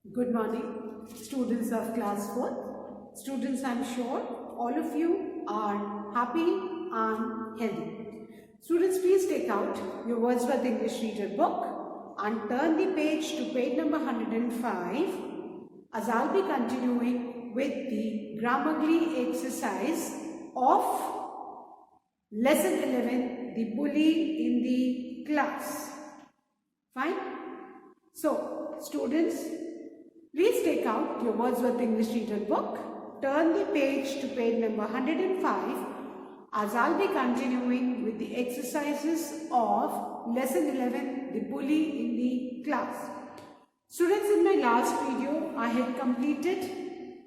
Good morning, students of class 4th. Students, I'm sure all of you are happy and healthy. Students, please take out your Wordsworth English Reader book and turn the page to page number 105 as I'll be continuing with the Grammarly exercise of lesson 11, the bully in the class. Fine? So, students, please take out your Wordsworth English Reader book, turn the page to page number 105 as I'll be continuing with the exercises of lesson 11, the bully in the class. Students, in my last video, I had completed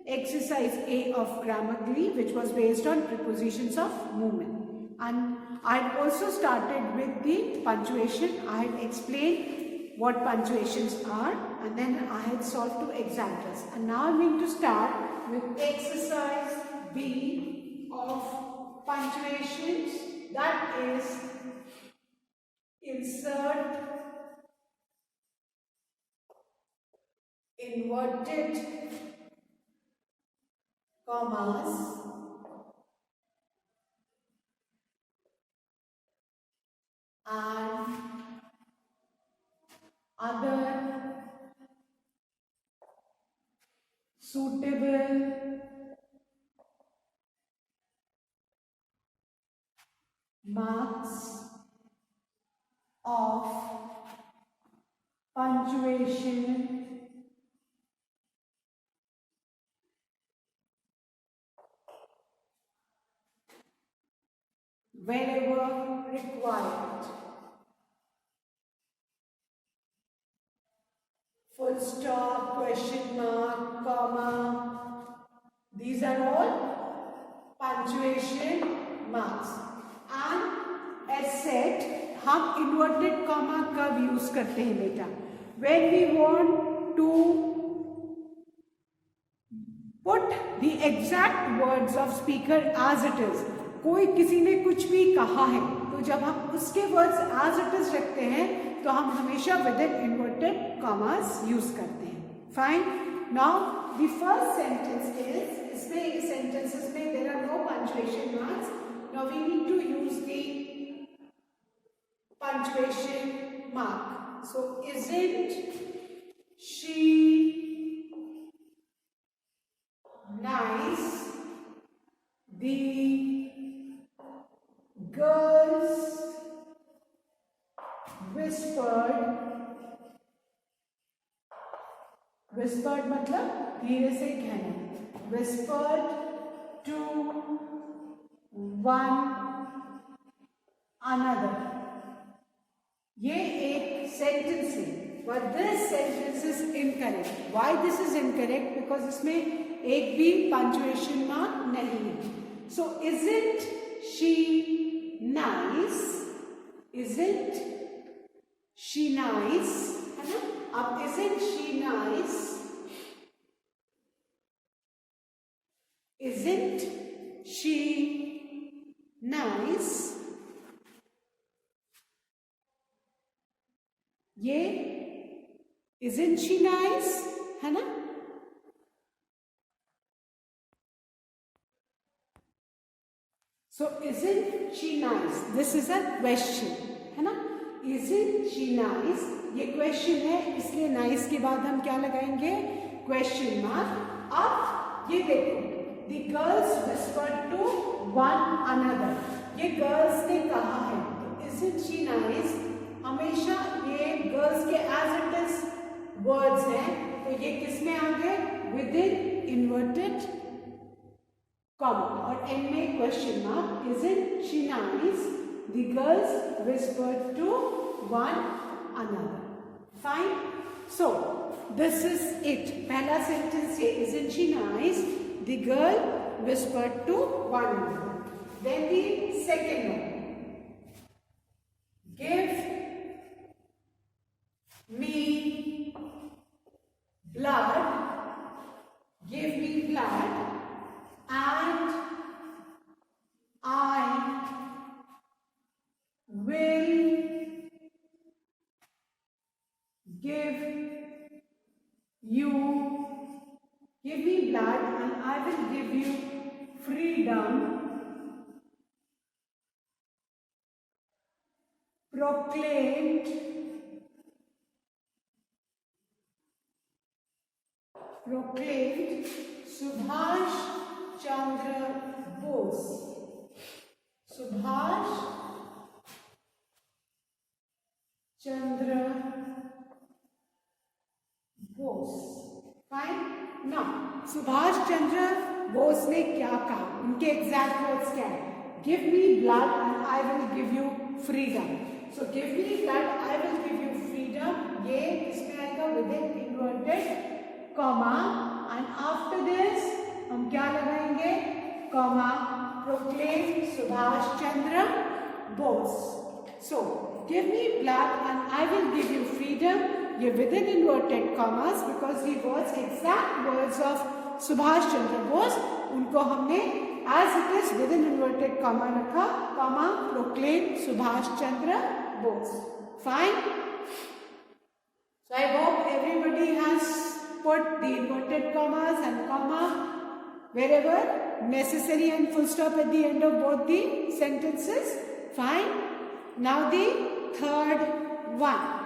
exercise A of Grammarly, which was based on prepositions of movement. And I had also started with the punctuation. I had explained what punctuations are, and then I had solved 2 examples. And now I'm going to start with exercise B of punctuations, that is insert inverted commas and other suitable marks of punctuation wherever required. Full stop, question mark, comma, these are all punctuation marks. And as said, हम inverted comma कब use करते हैं बेटा? When we want to put the exact words of speaker as it is. कोई किसी ने कुछ भी कहा है तो जब हम उसके वर्ड्स as it is रखते हैं तो हम हमेशा within inverted commas use करते हैं. Fine. Now the first sentence is, इसमें इस सेंटेंसेस में there are no punctuation marks. Now we need to use the punctuation mark. So isn't she nice? The girls whispered मतलब धीरे से कहना. Whispered to one another. ये एक sentence है, but this sentence is incorrect. Why this is incorrect? Because इसमें एक भी punctuation mark नहीं है. So isn't she nice? Isn't she nice? है ना? अब isn't she nice? Isn't she nice? ये isn't she nice है ना? So isn't she nice? This is a question है ना? Isn't she nice? ये क्वेश्चन है, इसलिए नाइस के बाद हम क्या लगाएंगे? Question mark. अब ये देखो, the girls whispered to one another. ये गर्ल्स ने कहा है, तो isn't she nice हमेशा ये गर्ल्स के as it is वर्ड्स हैं, तो ये किस में आ गए? विद इन इन्वर्टेड कॉमा और एंड में question mark. isn't she nice? The girls whispered to one another. Fine. So this is it. पहला सेंटेंस ये, isn't she nice? The girl whispered to one another. Then the second one. Give me blood. Give me blood and I will give you blood and I will give you freedom. Proclaimed Subhash Chandra Bose. Subhash Chandra Bose. Fine. Now, Subhash Chandra Bose ने क्या कहा? उनके exact words क्या है? Give me blood and I will give you freedom. So give me blood, I will give you freedom. ये इसमें आएगा within inverted comma and after this हम क्या लगाएंगे? Comma. Proclaim Subhash Chandra Bose. So give me blood and I will give you freedom. ये within inverted commas because the words exact words of Subhash Chandra Bose उनको हमने as it is within inverted comma रखा, comma proclaim Subhash Chandra Bose. Fine. So I hope everybody has put the inverted commas and comma wherever necessary and full stop at the end of both the sentences. Fine. Now the third one.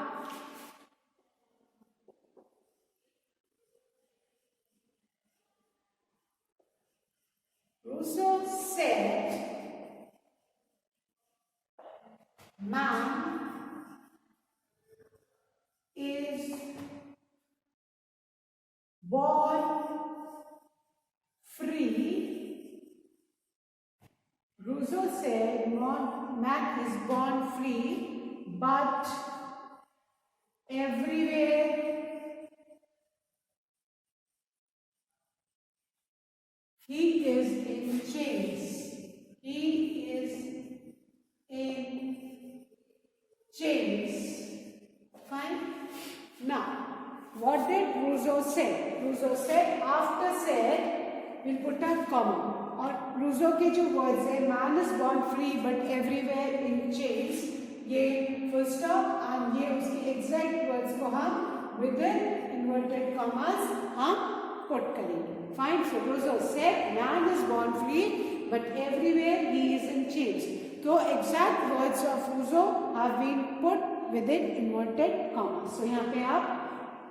Rousseau said, man is born free. Rousseau said, man is born free, but everywhere he is in chains. He is in chains. Fine. Now, what did Rousseau say? Rousseau said, after said, we'll put a comma. और Rousseau के जो words है, man is born free but everywhere in chains, ये full stop and ये उसकी exact words को हम within inverted commas हम put करेंगे. Fine. So Rousseau said, man is born free but everywhere he is in chains. So exact words of Rousseau have been put within inverted commas. So यहाँ पे आप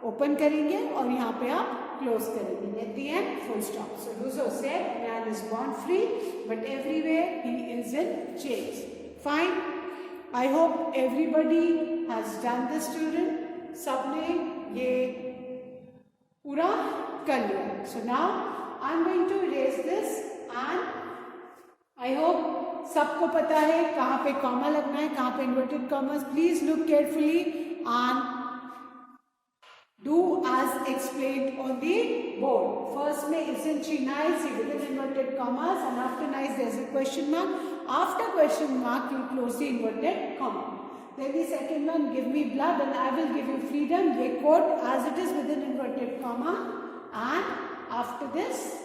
open करेंगे और यहाँ पे आप close करेंगे. At the end, full stop. So Rousseau said, man is born free but everywhere he is in chains. Fine. I hope everybody has done this, student. सबने ये पूरा कर लिया. So now I'm going to erase this and I hope सबको पता है कहाँ पे कॉमा लगना है, कहाँ पे inverted commas. Please look carefully and do as explained on the board. First में isn't she nice, within inverted commas, and after nice there's a question mark. After question mark you close the inverted comma. Then the second one, give me blood and I will give you freedom. Ye quote as it is within inverted comma and after this.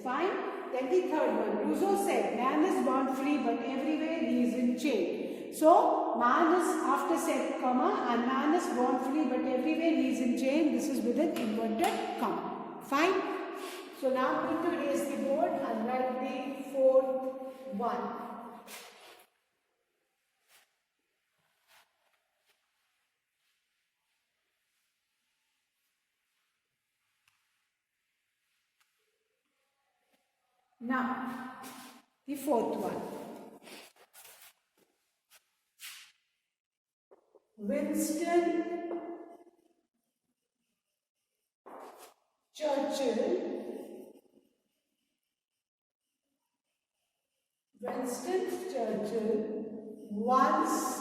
Fine. Then the third one, Rousseau said, man is born free but everywhere he is in chain. So man is after said comma and man is born free but everywhere he is in chain. This is within inverted comma. Fine. So now I'm going to erase the board and write the fourth one. Now, the fourth one. Winston Churchill once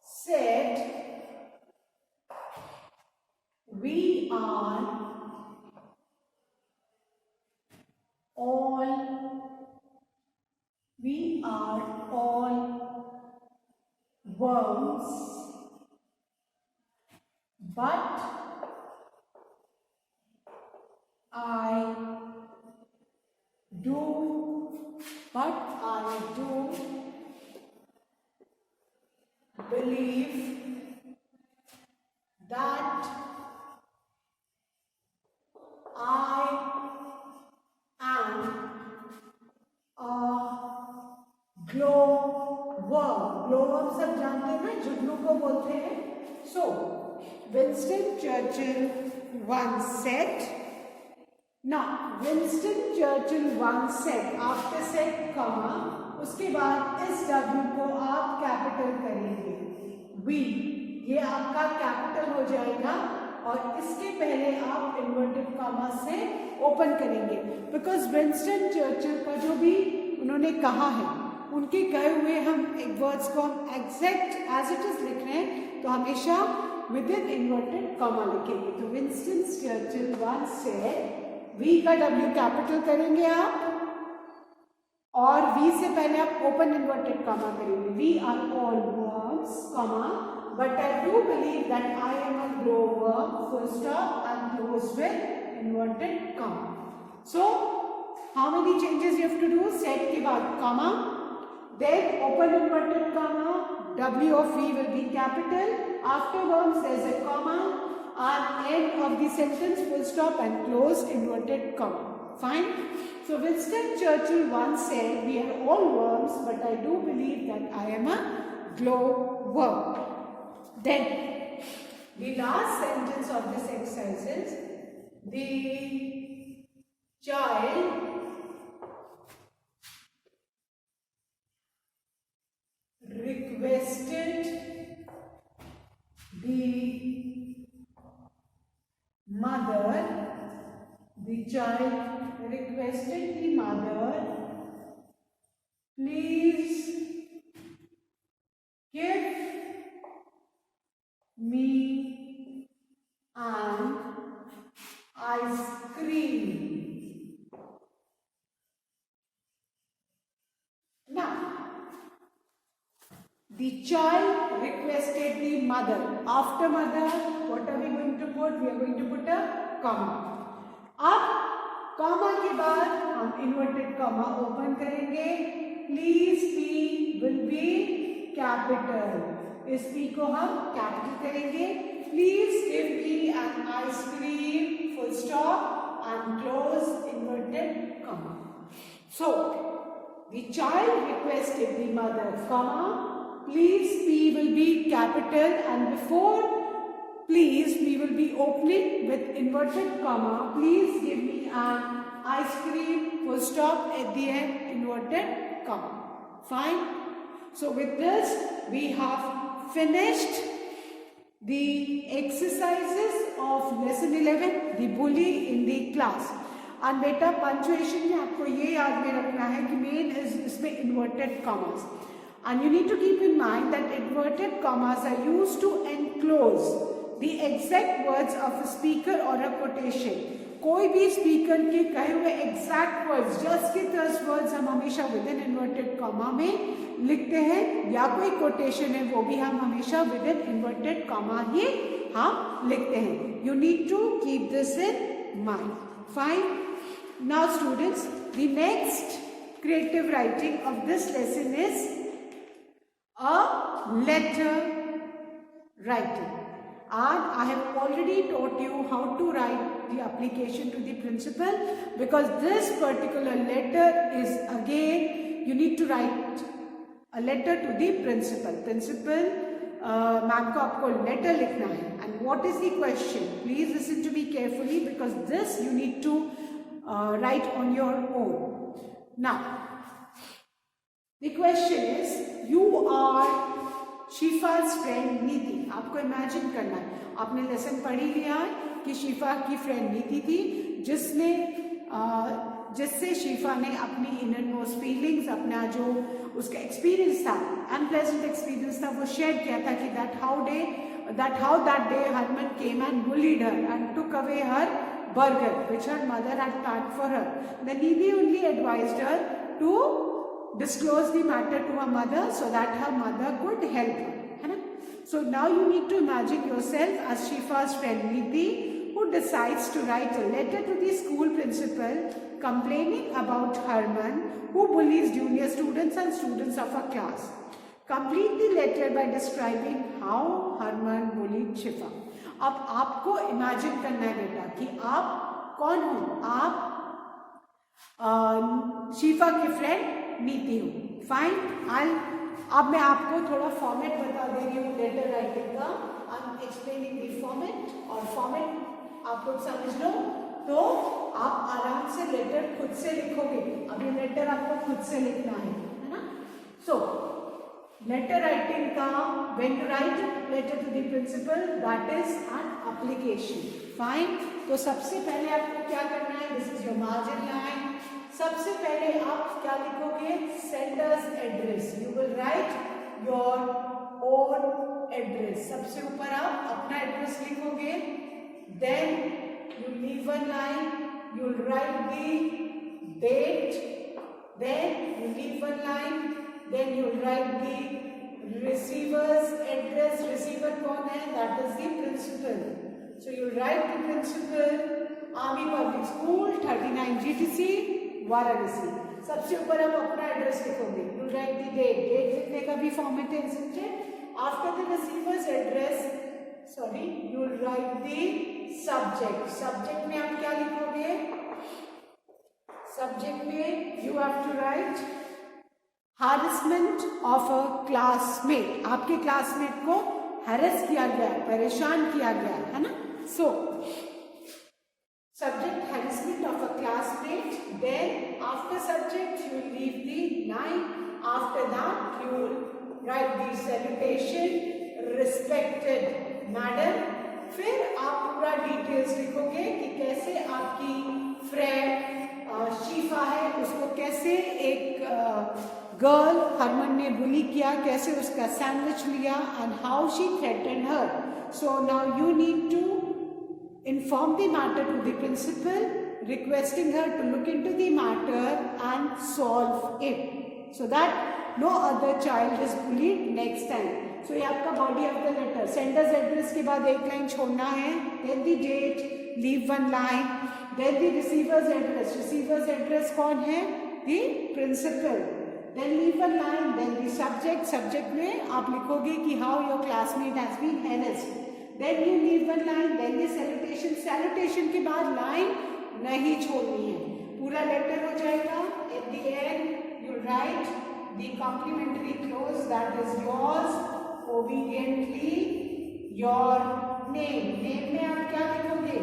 said, we are all worms, but I do believe that I हम सब जानते हैं ना, जुगनू को बोलते हैं. So Winston Churchill once said. Now Winston Churchill once said, after said comma, उसके बाद इस W को आप कैपिटल करेंगे. We, ये आपका कैपिटल हो जाएगा और इसके पहले आप इन्वर्टेड कॉमा से ओपन करेंगे. बिकॉज विंस्टन चर्चिल का जो भी उन्होंने कहा है, उनके कहे हुए हम एक वर्ड्स को हम एग्जैक्ट एज इट इज लिख रहे हैं तो हमेशा विद इन इन्वर्टेड कॉमा लिखेंगे. तो Winston Churchill once said, we का W कैपिटल करेंगे आप और V से पहले आप ओपन इन्वर्टेड कॉमा करेंगे. We are all worms comma but I do believe that I am a grower, full stop and close with inverted comma. So how many changes you have to do? Set के बाद comma, then open inverted comma, W of V will be capital, after worms there is a comma, and end of the sentence full stop and close inverted comma. Fine. So Winston Churchill once said, we are all worms, but I do believe that I am a glowworm. Then the last sentence of this exercise is, the child requested the mother, please give me an ice cream. Now, the child requested the mother. After mother, what are we going to put? We are going to put a comma. अब comma के बाद हम inverted comma open करेंगे. Please P will be capital. इस P को हम capital करेंगे. Please give me an ice cream, full stop and close inverted comma. So the child requested the mother, comma, please P will be capital and before please we will be opening with inverted comma. Please give me an ice cream, full stop at the end, inverted comma. Fine. So with this we have finished the exercises of lesson 11, the bully in the class. And बेटा punctuation में आपको ये याद में रखना है कि main is इसमें inverted commas. And you need to keep in mind that inverted commas are used to enclose the exact words of a speaker or a quotation. कोई भी स्पीकर के कहे हुए एग्जैक्ट वर्ड्स, जस्ट के 10 words हम हमेशा within inverted comma में लिखते हैं, या कोई कोटेशन है वो भी हम हमेशा विद इन इन्वर्टेड कॉमा ही हम लिखते हैं. You need to keep this in mind. Fine. Now students, the next creative writing of this lesson is a letter writing. And I have already taught you how to write the application to the principal, because this particular letter is again you need to write a letter to the principal. Principal ma'am को आपको letter लिखना है. And what is the question? Please listen to me carefully because this you need to write on your own. Now the question is, you are शिफा's friend Niti. आपको imagine करना है, आपने lesson पढ़ ही लिया है कि शिफा की फ्रेंड नीति थी जिससे शिफा ने अपनी इनर मोस्ट फीलिंग्स, अपना जो उसका एक्सपीरियंस था, अनप्लेजेंट एक्सपीरियंस था, वो शेयर किया था कि that how that day Herman came and bullied her and took away her burger which her mother had packed for her. Then Nidhi only advised her to disclose the matter to her mother so that her mother could help her. So now you need to imagine yourself as Shifa's friend Nidhi, who decides to write a letter to the school principal complaining about Herman, who bullies junior students and students of her class. Complete the letter by describing how Herman bullied Shifa. अब आपको imagine करना है बेटा कि आप कौन हो. आप शिफा की फ्रेंड नीति हो. फाइन. I'll अब मैं आपको थोड़ा फॉर्मेट बता दे रही हूँ लेटर राइटिंग का। I am explaining the format, और फॉर्मेट आप लोग समझ लो तो आप आराम से लेटर खुद से लिखोगे। अब ये लेटर आपको खुद से लिखना है ना। सो लेटर राइटिंग का, when to write letter to the principal, that is an application. Fine. तो सबसे पहले आपको क्या करना है, this is your margin line. सबसे पहले आप क्या लिखोगे, sender's address. You will write your own address. सबसे ऊपर आप अपना एड्रेस लिखोगे। Then you leave one line, you'll write the date, then you leave one line, then you'll write the receiver's address. Receiver कौन है, that is the principal. So you write the principal, Army Public School 39 GTC Varanasi. सबसे ऊपर आप अपना address लिखोगे। You write the date, date लिखने का भी फॉर्मेट है, isn't it? After the receiver's address, sorry, you will write the subject. Subject में आप क्या लिखोगे, subject में you have to write harassment of a classmate. आपके क्लासमेट को हैरेस किया गया, परेशान किया गया है ना। So subject harassment of a classmate. Then after subject you leave the line. After that you will write the salutation, respected madam. फिर आप पूरा डिटेल्स लिखोगे कि कैसे आपकी फ्रेंड शीफा है, उसको कैसे एक गर्ल हरमन ने बुली किया, कैसे उसका सैंडविच लिया, and how she threatened her. So now you need to inform the matter to the principal, requesting her to look into the matter and solve it, so that no other child is bullied next time. So ये आपका body of the letter. Sender's address के बाद एक line छोड़ना है, then the date, leave one line, then the receiver's address. Receiver's address कौन है? The principal. Then leave one line, then the subject. Subject में आप लिखोगे कि how your classmate has been harassed. Then you leave one line, then the salutation. Salutation के बाद line नहीं छोड़नी है, पूरा letter हो जाएगा. At the end you write the complimentary clause, that is yours obediently, your name. Name में आप क्या लिखोगे?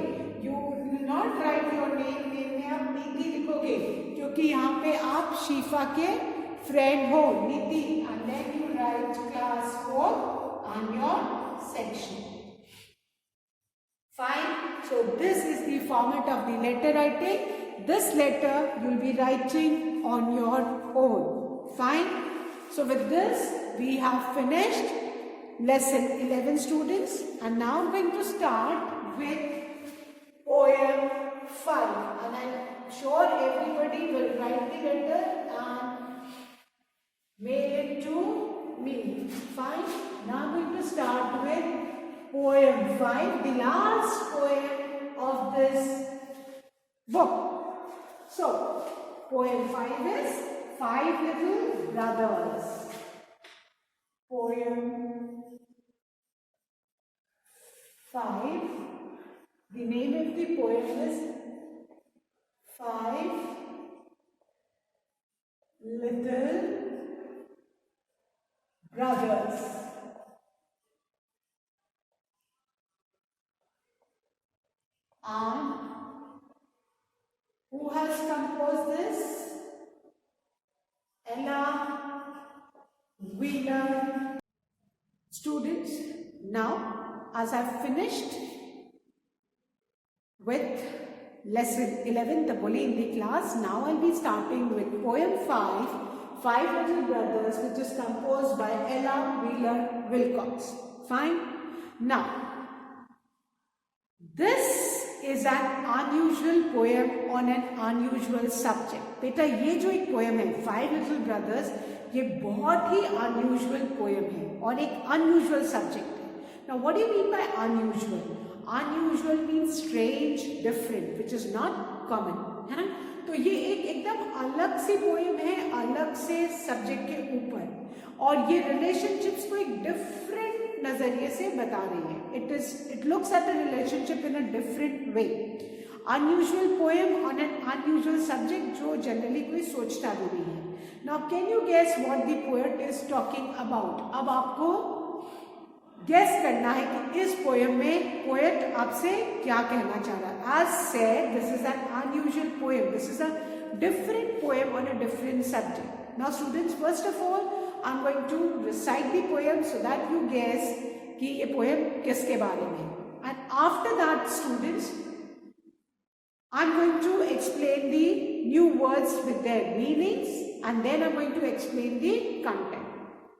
You will not write your name. Name में आप नीति लिखोगे, क्योंकि यहाँ पे आप शीफा के friend हो, नीति. And then you write class 4 and your section. Fine. So this is the format of the letter writing. This letter you will be writing on your own. Fine. So with this we have finished lesson 11, students, and now I'm going to start with poem 5, and I'm sure everybody will write the letter and mail it to me. Fine. Now I'm going to start with poem 5, the last poem of this book. So, poem 5 is Five Little Brothers. Poem 5, the name of the poem is Five Little Brothers. And who has composed this? Ella Wheeler. Students, now as I've finished with lesson 11, the bully in the class, now I'll be starting with poem 5, Five Little Brothers, which is composed by Ella Wheeler Wilcox. Fine. Now, this is an unusual poem on an unusual subject. बेटा ये जो एक poem है Five Little Brothers, ये बहुत ही unusual poem है और एक unusual subject है. Now what do you mean by unusual? Unusual means strange, different, which is not common, है ना. तो ये एक एकदम अलग सी poem है, अलग से subject के ऊपर, और ये relationships को एक different नजरिए से बता रही है. It looks at a relationship in a different way. Unusual poem on an unusual subject जो generally कोई सोचता भी नहीं है. Now can you guess what the poet is talking about? अब आपको गेस करना है कि इस पोएम में पोएट आपसे क्या कहना चाह रहा है. As said, this is an unusual poem. This is a different poem on a different subject. Now students, first of all, I'm going to recite the poem so that you guess कि ये poem किसके बारे में. And after that, students, I'm going to explain the new words with their meanings, and then I'm going to explain the content.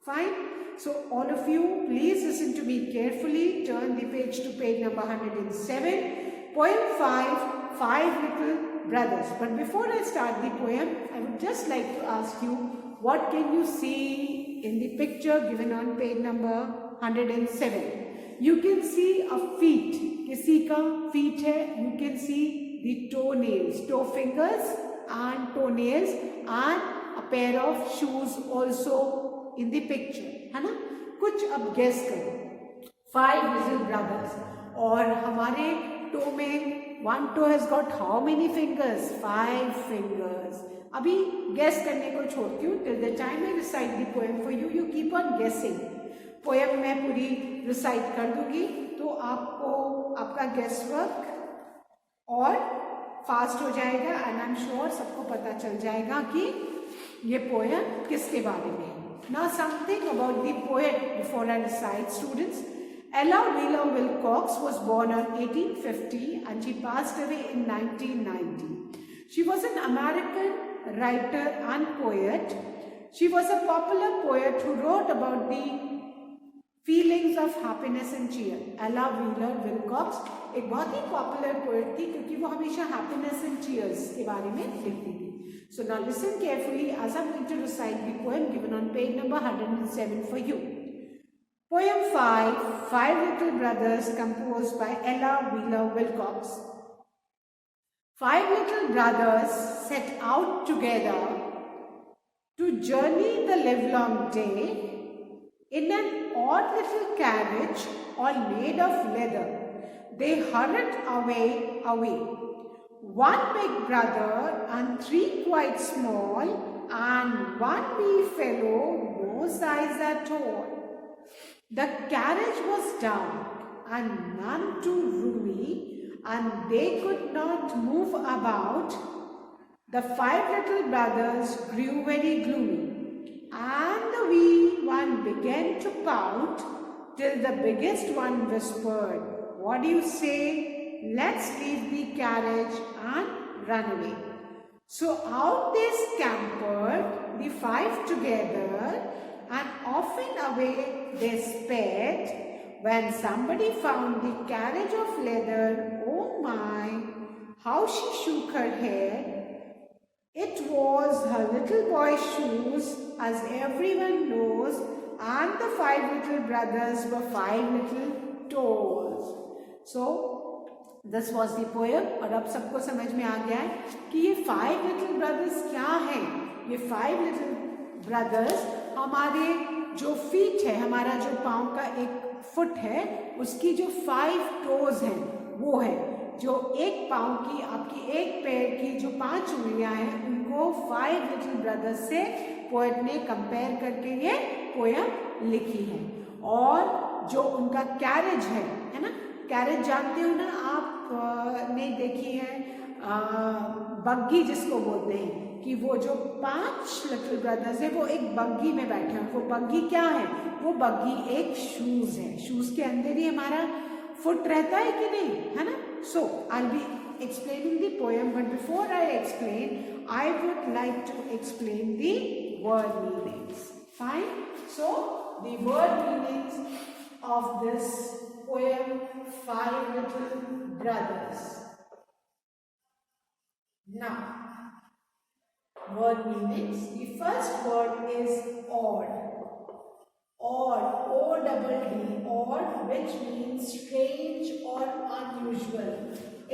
Fine? So all of you, please listen to me carefully. Turn the page to page number 107. Poem 5, Five Little Brothers. But before I start the poem, I would just like to ask you, what can you see in the picture given on page number 107? You can see a feet. किसी का feet है. You can see the toenails, toe fingers and toenails, and a pair of shoes also in the picture, है ना. कुछ अब guess करो. Five little brothers. और हमारे toe में one toe has got how many fingers? 5 fingers. अभी guess करने को छोड़ती हूँ. Till the time I recite the poem for you, you keep on guessing. Poem मैं पूरी recite कर दूंगी तो आपको आपका guess work और फास्ट हो जाएगा, एंड आई एम श्योर सबको पता चल जाएगा कि ये पोएम किसके बारे में है. Now something about the poet before I recite. Students, Ella Wheeler Wilcox was born on 1850 and she passed away in 1990. She was an American writer and poet. She was a popular poet who wrote about the feelings of happiness and cheer. Ella Wheeler Wilcox एक बहुत ही popular poet थी क्योंकि वो हमेशा happiness and cheers के बारे में लिखती थी. So now listen carefully as I am going to recite the poem given on page number 107 for you. Poem 5, Five Little Brothers, composed by Ella Wheeler Wilcox. Five little brothers set out together to journey the livelong day in an odd little carriage all made of leather. They hurried away. One big brother and 3 quite small, and one wee fellow no size at all. The carriage was dark and none too roomy, and they could not move about. The 5 little brothers grew very gloomy, and the wee one began to pout till the biggest one whispered, "What do you say? Let's leave the carriage and run away." So out they scampered, the 5 together, and often away they sped. When somebody found the carriage of leather, oh my, how she shook her head. It was her little boy's shoes, as everyone knows, and the 5 little brothers were 5 little toes. So, this was the poem. और अब सबको समझ में आ गया है कि ये 5 little brothers क्या हैं. ये 5 little brothers हमारे जो फीट है, हमारा जो पाँव का एक फुट है, उसकी जो 5 टोज हैं वो है. जो एक पाँव की, आपकी एक पैर की जो 5 उंगलियां हैं, उनको 5 लिटिल ब्रदर्स से पोएट ने कंपेयर करके ये पोएम लिखी है. और जो उनका कैरेज है ना, कैरेज जानते हो ना आप, ने देखी है बग्गी जिसको बोलते हैं, कि वो जो 5 लिटिल ब्रदर्स है वो एक बग्गी में बैठे हैं. वो बग्गी क्या है? वो बग्गी एक शूज है. शूज के अंदर ही हमारा फुट रहता है कि नहीं, है ना. So I'll be explaining the poem, but before I explain, I would like to explain the word meanings. Fine. So the word meanings of this poem, 5 Little Brothers. Now, word meanings. The first word is odd. Odd, O-double-D, odd, which means strange or unusual.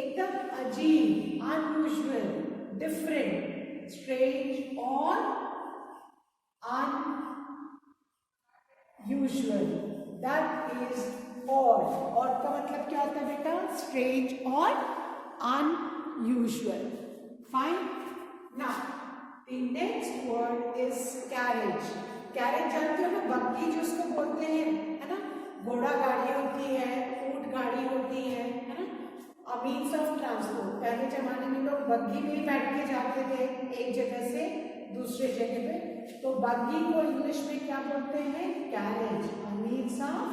एकदम अजीब, unusual, different, strange or unusual. That is odd. odd का मतलब क्या होता है बेटा? Strange or unusual. Fine. Now, The next word is carriage. Carriage जानते हो ना, बग्गी जिसको बोलते हैं, है ना? घोड़ा गाड़ी होती है, ऊंट गाड़ी होती है ना? A means of transport. पहले जमाने में लोग बग्गी में ही बैठ के जाते थे एक जगह से दूसरे जगह पे, तो बग्गी को इंग्लिश में क्या बोलते हैं? Carriage. A means of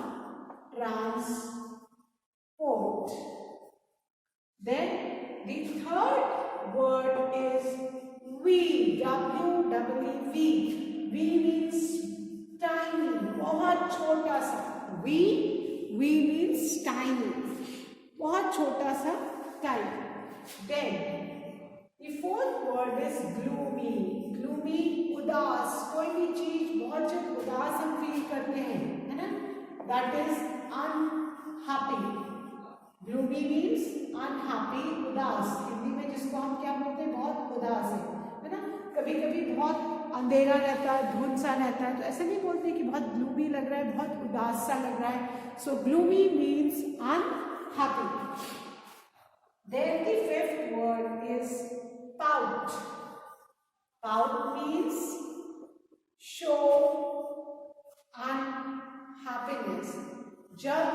transport. Then the third word is wee. W-E-E. Wee means tiny, बहुत छोटा सा. Wee means tiny, बहुत छोटा सा, tiny. Then the fourth word is gloomy. Gloomy, उदास. कोई भी चीज बहुत जब उदास हम फील करते हैं, है ना? That is unhappy. Gloomy means unhappy, उदास. हिंदी में जिसको हम क्या बोलते हैं? बहुत उदास है ना? कभी कभी बहुत अंधेरा रहता है, धुंध सा रहता है, तो ऐसे नहीं बोलते कि बहुत ग्लूमी लग रहा है, बहुत उदास सा लग रहा है. So gloomy means unhappy. Then the fifth word is pout. Pout means show unhappiness. जब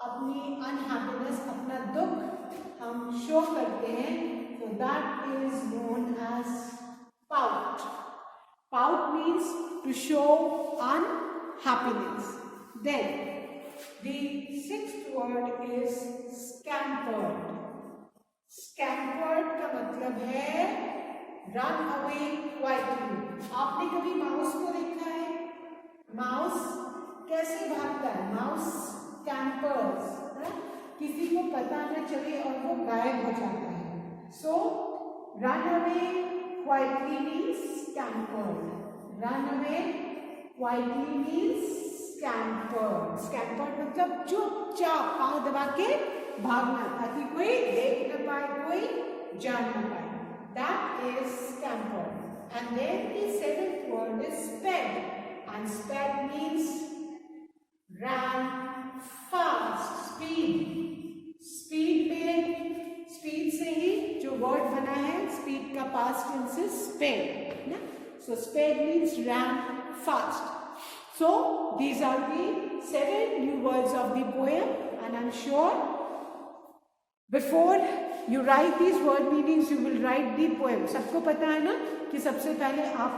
अपनी अनहैप्पीनेस, अपना दुख हम शो करते हैं, तो that is known as pout. Pout means to show unhappiness. Then the sixth word is scampered. Scampered का मतलब है run away quietly. आपने कभी माउस को देखा है? माउस कैसे भागता है? माउस scampers, किसी को पता न चले और वो गायब हो जाता है. So run away quietly means scampered. Run away quietly means scampered. Scampered मतलब चुपचाप पाँव दबा के भागना, ताकि कोई देख न पाए, कोई जान न पाए. That is scampered. And then the seventh word is sped. And sped means ran fast. Speed. Speed में स्पीड से ही जो वर्ड बना है, स्पीड का पास्ट टेंस इज स्पेड ना. So sped means ran fast. So these are the 7 new words of the poem, and I am sure before you write these word meanings you will write the poem. सबको पता है ना कि सबसे पहले आप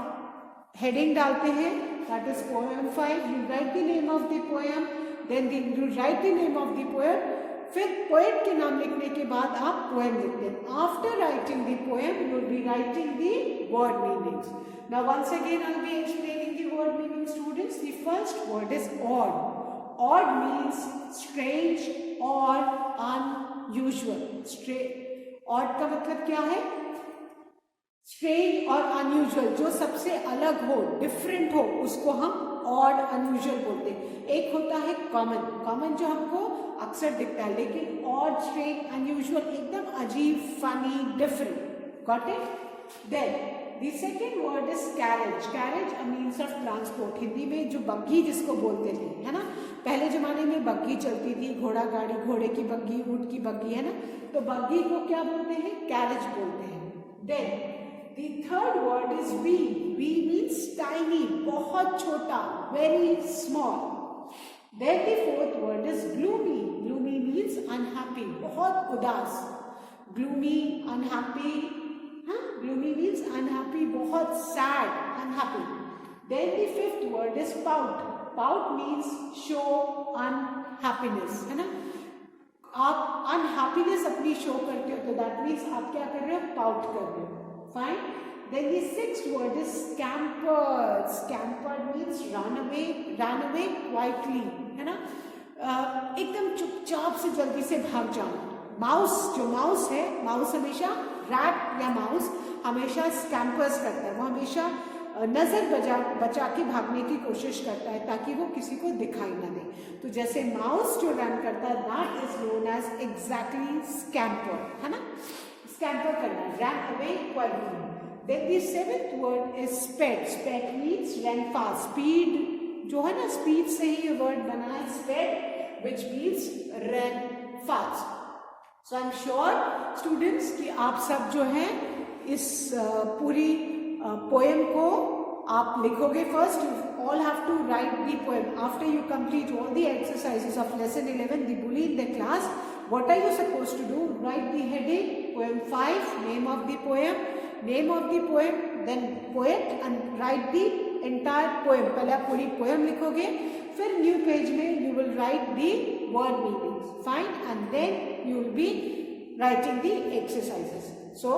heading डालते हैं, that is poem 5. You write the name of the poem, then you write the name of the poem, फिर पोएट के नाम लिखने के बाद आप पोएम लिखते हैं. After writing the poem you will be writing the word meanings. Now once again I will be explaining the word meaning students. The first word is odd. Odd means strange और unusual. Odd का मतलब क्या है? Strange और unusual, जो सबसे अलग हो, डिफरेंट हो, उसको हम ऑड अनयूजुअल बोलते हैं. एक होता है कॉमन. कॉमन जो हमको अक्सर दिखता है, लेकिन ऑड, स्ट्रेंज, अनयूजुअल एकदम अजीब, funny, different. Got it? Then the second word is carriage. Carriage a means of transport. Hindi में जो बग्गी जिसको बोलते थे, है ना, पहले जमाने में बग्गी चलती थी, घोड़ा गाड़ी, घोड़े की बग्गी, ऊंट की बग्गी, है ना, तो बग्गी को क्या बोलते हैं? कैरेज बोलते हैं. Then the third word is wee. Wee means tiny, बहुत छोटा, very small. Then the fourth word is gloomy. Gloomy means unhappy, बहुत उदास. Gloomy, unhappy, हाँ, gloomy means unhappy, बहुत sad, unhappy. Then the fifth word is pout. Pout means show unhappiness, है ना. आप unhappiness अपनी शो करते हो, तो दैट मीन्स आप क्या कर रहे हो? पाउट कर रहे हो. Fine. Then the sixth word is scampered. Scampered means run away quietly, है ना, एकदम चुपचाप से जल्दी से भाग जाना. माउस, जो माउस है, माउस हमेशा, रैट या माउस हमेशा स्कैम्पर्स करता है. वो हमेशा नजर बचा के भागने की कोशिश करता है, ताकि वो किसी को दिखाई ना दे. तो जैसे माउस जो रन करता है, that is known as exactly scamper, है ना. स्कैम्पर करना, run away quietly. Then the seventh word is sped. Sped means run fast. Speed जो है ना, स्पीड से ही ये वर्ड बना है, sped, which means run fast. So I am sure students कि आप सब जो हैं इस पूरी पोएम को आप लिखोगे. First you all have to write the poem after you complete all the exercises of lesson 11, the bully in the class. What are you supposed to do? Write the heading, poem 5, name of the poem, then poet, and write the entire poem. पहले आप पूरी poem लिखोगे, फिर new page में you will write the word meanings, fine, and then you will be writing the exercises. So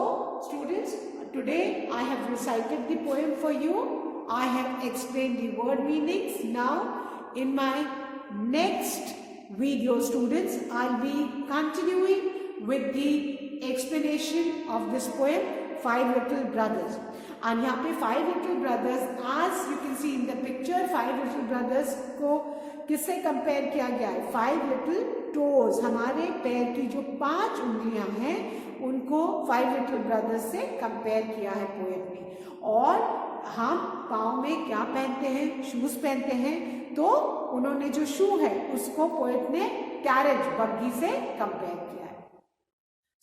students, today I have recited the poem for you. I have explained the word meanings. Now in my next video, students, I'll be continuing with the explanation of this poem, Five Little Brothers. And यहाँ पे Five Little Brothers, as you can see in the picture, Five Little Brothers को किससे compare किया गया है? Five Little Toes, हमारे पैर की जो 5 उंगलियां हैं उनको Five Little Brothers से कंपेयर किया है पोएम में. और हम पाँव में क्या पहनते हैं? शूज पहनते हैं. तो उन्होंने जो शू है उसको पोएट ने कैरेज, बग्गी से कंपेयर किया है.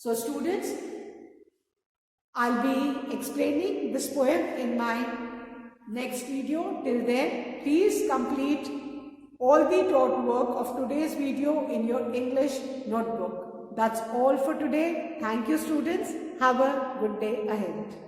So students, I'll be explaining this poem in my next video. Till then, please complete all the taught work of today's video in your English notebook. That's all for today. Thank you, students. Have a good day ahead.